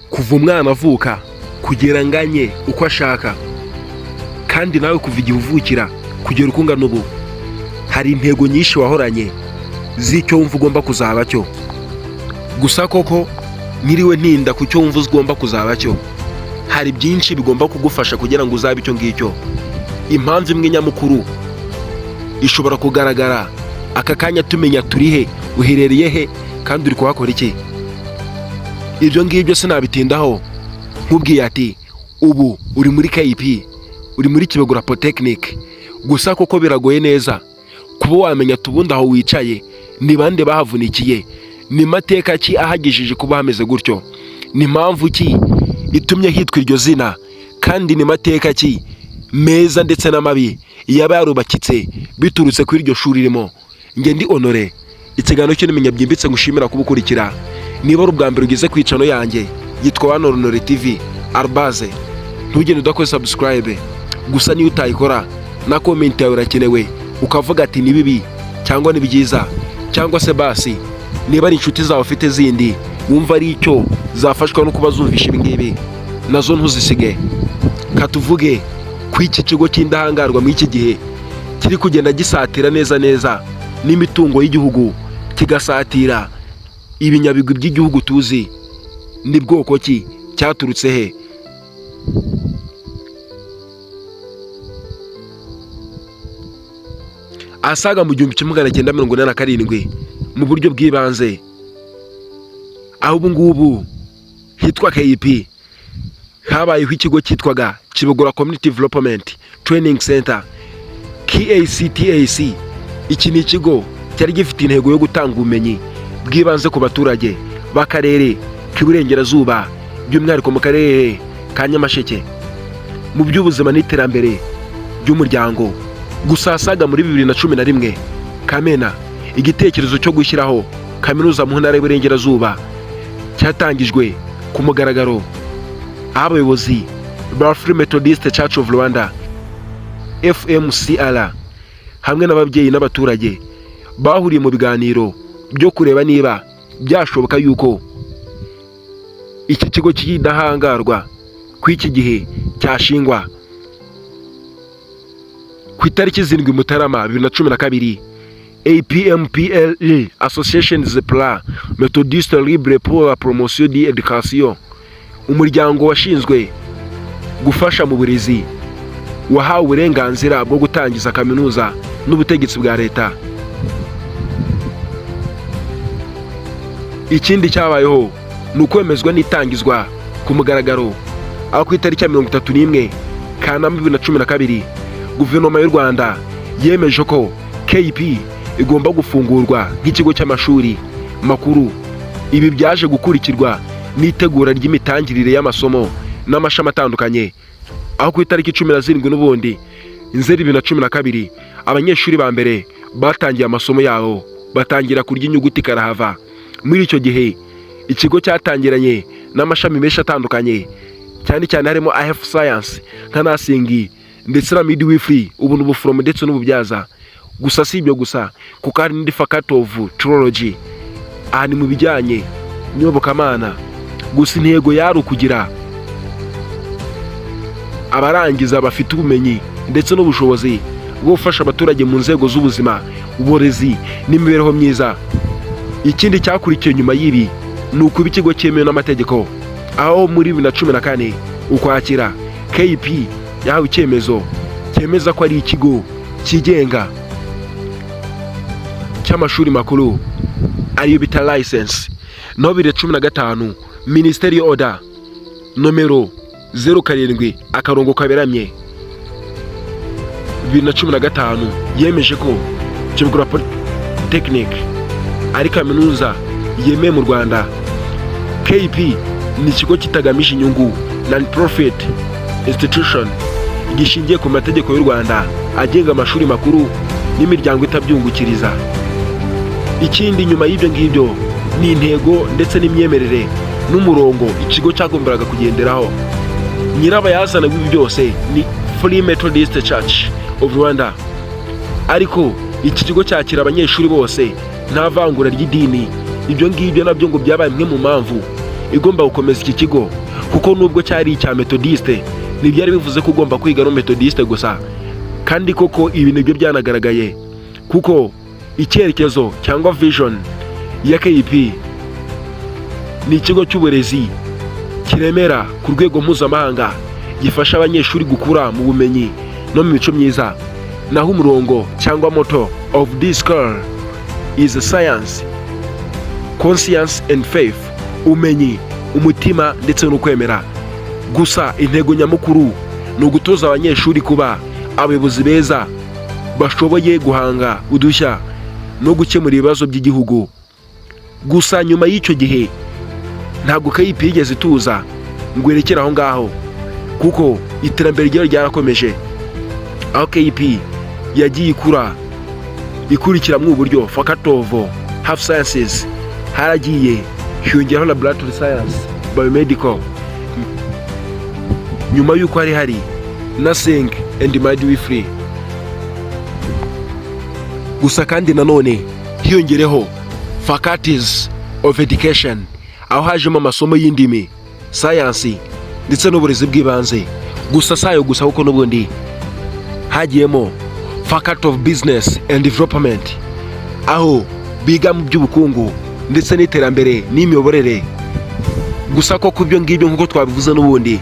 kuva umwana avuka kugera nganye uko ashaka, kandi nawe kuva igihe uvukira kugera uko ungana ubu hari intego nyinshi wahoranye z'icyo wumva ugomba kuzaba cyo. Gusa koko nyiriwe ntinda ku cyo wumva ugomba kuzaba cyo, hari byinshi bigomba kugufasha kugira ngo uzabe icyo ngicyo. Impamvu imwe nyamukuru ishobora kugaragara aka kanya tumenya turi he, uherereye he, kandi uri kuhakora iki. Ibyo ngibyo sinabitindaho nkubwiye ati ubu uri muri KIP, uri muri Kibogora Polytechnic. Gusa koko biragoye neza kuba wamenya tubundi aho wicaye ni bande bahavunikiye, ni mateka ki ahagishije kuba hameze gutyo, ni mpamvu ki itumye hitwa iryo zina, kandi ni mateka ki meza ndetse n'amabi yaba yarubakitse biturutse kuri iryo shuri ririmo. Nge ndi Honore, ikiganiro cyo nimenya byimbitse ngushimira kubukurikira. Niba ari ubwa mbere ugeze ku icano yanjye yitwa Honore TV Arbaze, ntugende udakoze subscribe. Gusa niyo utayikora na comment yawe irakenewe, ukavuga ati ni bibi cyangwa ni byiza, cyangwa se basi niba ari inshuti zawe ufite zindi wumva ari icyo zafashwa no kuba zumvisha ibi ngibi, nazo ntuzisige. Katuvuge ku iki kigo cy'indahangarwa mu iki gihe kiri kugenda gisatira neza n'imitungo y'igihugu, kigasatira ibinyabigwi by'igihugu tuzi. Ni bwoko ki, cyaturutse he? Asaga mu 1987 mu buryo bw'ibanze, aho ubu ngubu hitwa KIP, habayeho ikigo cyitwaga Kibogora Community Development Training Center KACTAC. Iki ni ikigo cyari gifite intego yo gutanga ubumenyi bw'ibanze ku baturage b'akarere k'Iburengerazuba, by'umwihariko mu karere ka Nyamasheke, mu by'ubuzima n'iterambere ry'umuryango. Gusa asaga muri 2011 Kamena, igitekerezo cyo gushyiraho kaminuza mu ntara y'Iburengerazuba cyatangijwe ku mugaragaro. Abayobozi ba Free Methodist Church of Rwanda FMCR hamwe n'ababyeyi n'abaturage bahuriye mu biganiro byo kureba niba byashoboka yuko iki kigo cy'indahangarwa ku iki gihe cyashingwa. Ku itariki 7 Mutarama 2012, APMPL Association des Plans Methodistes Libre pour la Promotion de l'Éducation, umuryango washinzwe gufasha mu burezi, wahawe uburenganzira bwo gutangiza kaminuza n'ubutegetsi bwa leta. Ikindi cyabayeho ni ukwemezwa n'itangizwa ku mugaragaro, aho ku itariki ya 31 Kanama 2012 guverinoma y'u Rwanda yemeje ko KIP igomba gufungurwa nk'ikigo cy'amashuri makuru. Ibi byaje gukurikirwa n'itegura ry'imitangirire y'amasomo n'amashami atandukanye, aho ku itariki 17 n'ubundi Nzeri 2012 abanyeshuri ba mbere batangiye amasomo yabo, batangira kurya inyuguti karahava. Muri icyo gihe ikigo cyatangiranye n'amashami menshi atandukanye, cyane cyane harimo IF Science nka Nursing ndetse na Midwifery, ubu n'ubuforomo ndetse n'ububyaza. Gusa si ibyo gusa, kuko hari n'indi Faculty of Theology, aha ni mu bijyanye n'iyobokamana. Gusa intego yari ukugira abarangiza bafite ubumenyi ndetse n'ubushobozi bwo gufasha abaturage mu nzego z'ubuzima, uburezi n'imibereho myiza. Ikindi cyakurikiye nyuma y'ibi ni ukuba ikigo cyemewe n'amategeko, aho muri 2014 Ukwakira KIP yahawe icyemezo cyemeza ko ari ikigo cyigenga cy'amashuri makuru, ariyo bita license. No 2015 Ministeri Order nomero 07/2015 yemeje ko Kibogora Polytechnic ari kaminuza yemewe mu Rwanda. KIP ni ikigo kitagamije inyungu, non-profit institution, gishingiye ku mategeko y'u Rwanda agenga amashuri makuru n'imiryango itabyungukiriza. Ikindi nyuma y'ibyo ngibyo ni intego ndetse n'imyemerere n'umurongo ikigo cyagomberaga kugenderaho. Nyirabayazana w'ibi byose ni Free Methodist Church of Rwanda, ariko iki kigo cyakira abanyeshuri bose nta vangura ry'idini. Ibyo ngibyo nabyo ngo byabaye imwe mu mpamvu igomba gukomeza iki kigo, kuko nubwo cyari icya Methodiste ntibyari bivuze ko ugomba kwiga no Methodiste gusa. Kandi koko ibi nibyo byanagaragaye, kuko icyerekezo cyangwa vision ya KEP ni ikigo cy'uburezi kiremera ku rwego mpuzamahanga, gifasha abanyeshuri gukura mu bumenyi no mu mico myiza. Naho umurongo cyangwa motto of this school is science, conscience and faith, umenyi, umutima ndetse no kwemera. Gusa intego nyamukuru ni ugutoza abanyeshuri kuba abayobozi beza bashoboye guhanga udushya no gukemura ibibazo by'igihugu. Gusa nyuma y'icyo gihe ntabwo KEP yigeze ituza ngo irekere aho ngaho, kuko iterambere ryayo ryarakomeje, aho KEP yagiye ikura ikurikiramo uburyo faculty of health sciences, haragiye hiyongeraho laboratory science, biomedical, nyuma y'uko hari nursing and midwifery. Gusa kandi nanone hiyongereho faculties of education, aho hajemo amasomo y'indimi, science ndetse n'uburezi bw'ibanze. Gusa sayo gusa kuko n'ubundi hagiyemo faculty of business and development, aho biga mu by'ubukungu ndetse n'iterambere n'imiyoborere. Gusa ko kubyo ngibyo nk'uko twabivuze n'ubundi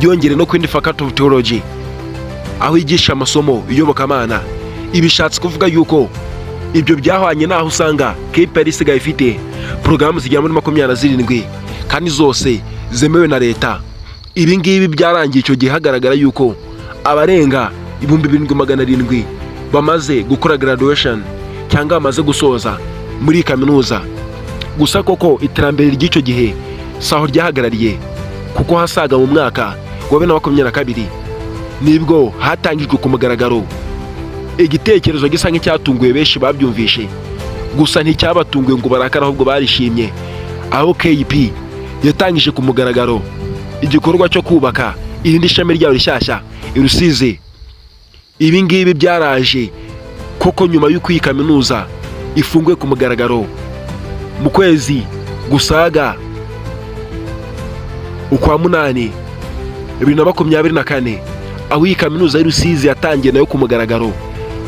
byongere no kwindi faculty of theology, aho yigisha amasomo iyobokamana. Ibishatse kuvuga yuko ibyo byahwanye naho usanga KEP yari isigaye ifite porogaramu zigera muri 27 kandi zose zemewe na leta. Ibi ngibi byarangiye icyo gihe hagaragara yuko abarenga 7,700 bamaze gukora graduation cyangwa bamaze gusoza muri kaminuza. Gusa koko iterambere ry'icyo gihe saho ryahagarariye, kuko hasaga mu mwaka wa 2022 nibwo hatangijwe ku mugaragaro igitekerezo gisa nk'icyatunguye benshi babyumvishe. Gusa nticyabatunguye ngo barakara, ahubwo barishimye, aho KEP yatangije ku mugaragaro igikorwa cyo kubaka irindi shami ryayo rishyashya i Rusizi. Ibi ngibi byaraje koko nyuma y'uko iyi kaminuza ifunguye ku mugaragaro mu kwezi gusaga ukwa munani 2024, aho iyi kaminuza y'u Rusizi yatangiye nayo ku mugaragaro,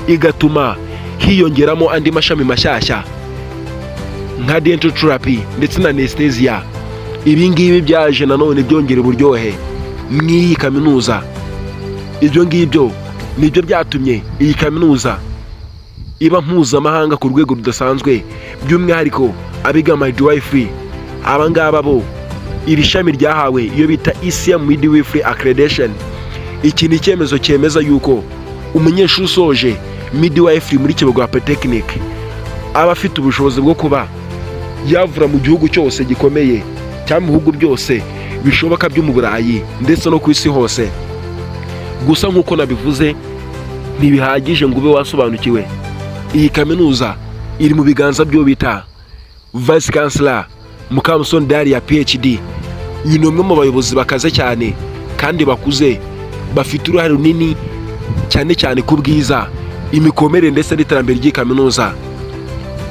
igatuma hiyongeramo andi mashami mashyashya nka dental therapy ndetse na anesthesia. Ibi ngibi byaje nanone byongera uburyohe mw'iyi kaminuza. Ibyo ngibyo nibyo byatumye iyi kaminuza iba mpuzamahanga ku rwego rudasanzwe, by'umwihariko abiga midwifery. Aba ngaba bo iri shami ryahawe iyo bita ECM Midwifery Accreditation. Iki ni icyemezo cyemeza yuko umunyeshuri usoje midwifery muri Kibogora Polytechnic aba afite ubushobozi bwo kuba yavura mu gihugu cyose gikomeye cyangwa mu bihugu byose bishoboka byo mu Burayi ndetse no ku isi hose. Gusa nk'uko nabivuze ntibihagije ngo ube wasobanukiwe. Iyi kaminuza iri mu biganza byo bita Vice Chancellor Mukamusoni Daria PhD. Uyu ni umwe mu bayobozi bakaze cyane kandi bakuze, bafite uruhare runini cyane cyane ku bwiza, imikomere ndetse n'iterambere ry'iyi kaminuza.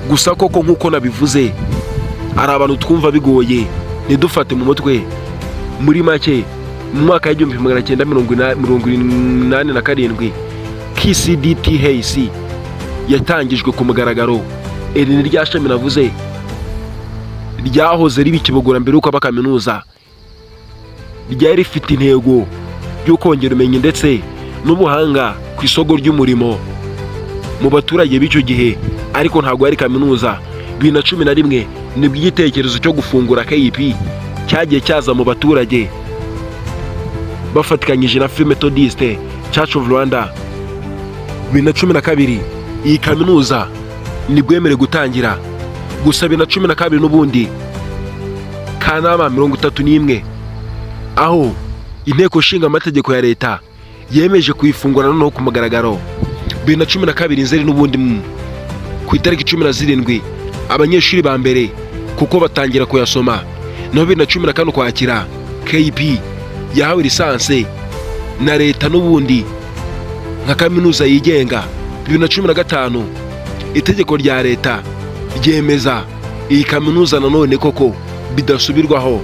Gusa koko nk'uko nabivuze ari abantu twumva bigoye ntidufate mu mutwe. Muri make mu mwaka wa 1987 KCDTHC yatangijwe ku mugaragaro. Iri ni rya shami navuze ryahoze riba Kibogora mbere uko abakaminuza. Ryari rifite intego yo kongera ubumenyi ndetse n'ubuhanga ku isoko ry'umurimo mu baturage b'icyo gihe, ariko ntabwo ari kaminuza. 2011 nibwo igitekerezo cyo gufungura KEP cyagiye cyaza mu baturage bafatikanyije na Free Methodist Church of Rwanda. 2012 iyi kaminuza nibwo yemerewe gutangira. Gusa 2012 n'ubundi Kanama 31 aho inteko nshinga amategeko ya leta yemeje kuyifungura noneho ku mugaragaro. 2012 Nzeri n'ubundi ku itariki 17 abanyeshuri ba mbere kuko batangira kuyasoma. Naho 2015 Ukwakira KEP yahawe lisansi na leta n'ubundi nka kaminuza yigenga. 2015 itegeko rya leta ryemeza iyi kaminuza nanone koko bidasubirwaho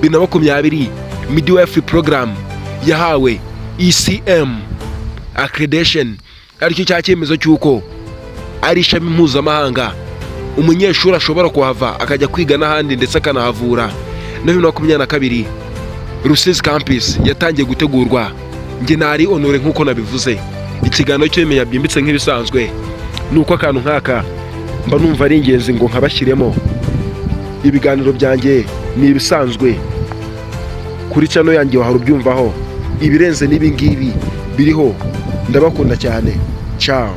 2020 midwifery program yahawe ECM accreditation, aricyo cya cyemezo cy'uko ari ishami mpuzamahanga umunyeshuri ashobora kuhava akajya kwiga n'ahandi ndetse akanahavura. Na 2022 Rusizi campus yatangiye gutegurwa. Nge nari honore nk'uko nabivuze. Ikiganiro cyo bimenya byimbitse nk'ibisanzwe nuko akantu nk'aka mba numva ari ingenzi ngo nkabashyiremo. Ibiganiro byanjye ni ibisanzwe kuri channel yanjye wahora ubyumvaho, ibirenze n'ibingibi biriho. Ndabakunda cyane. Ciao.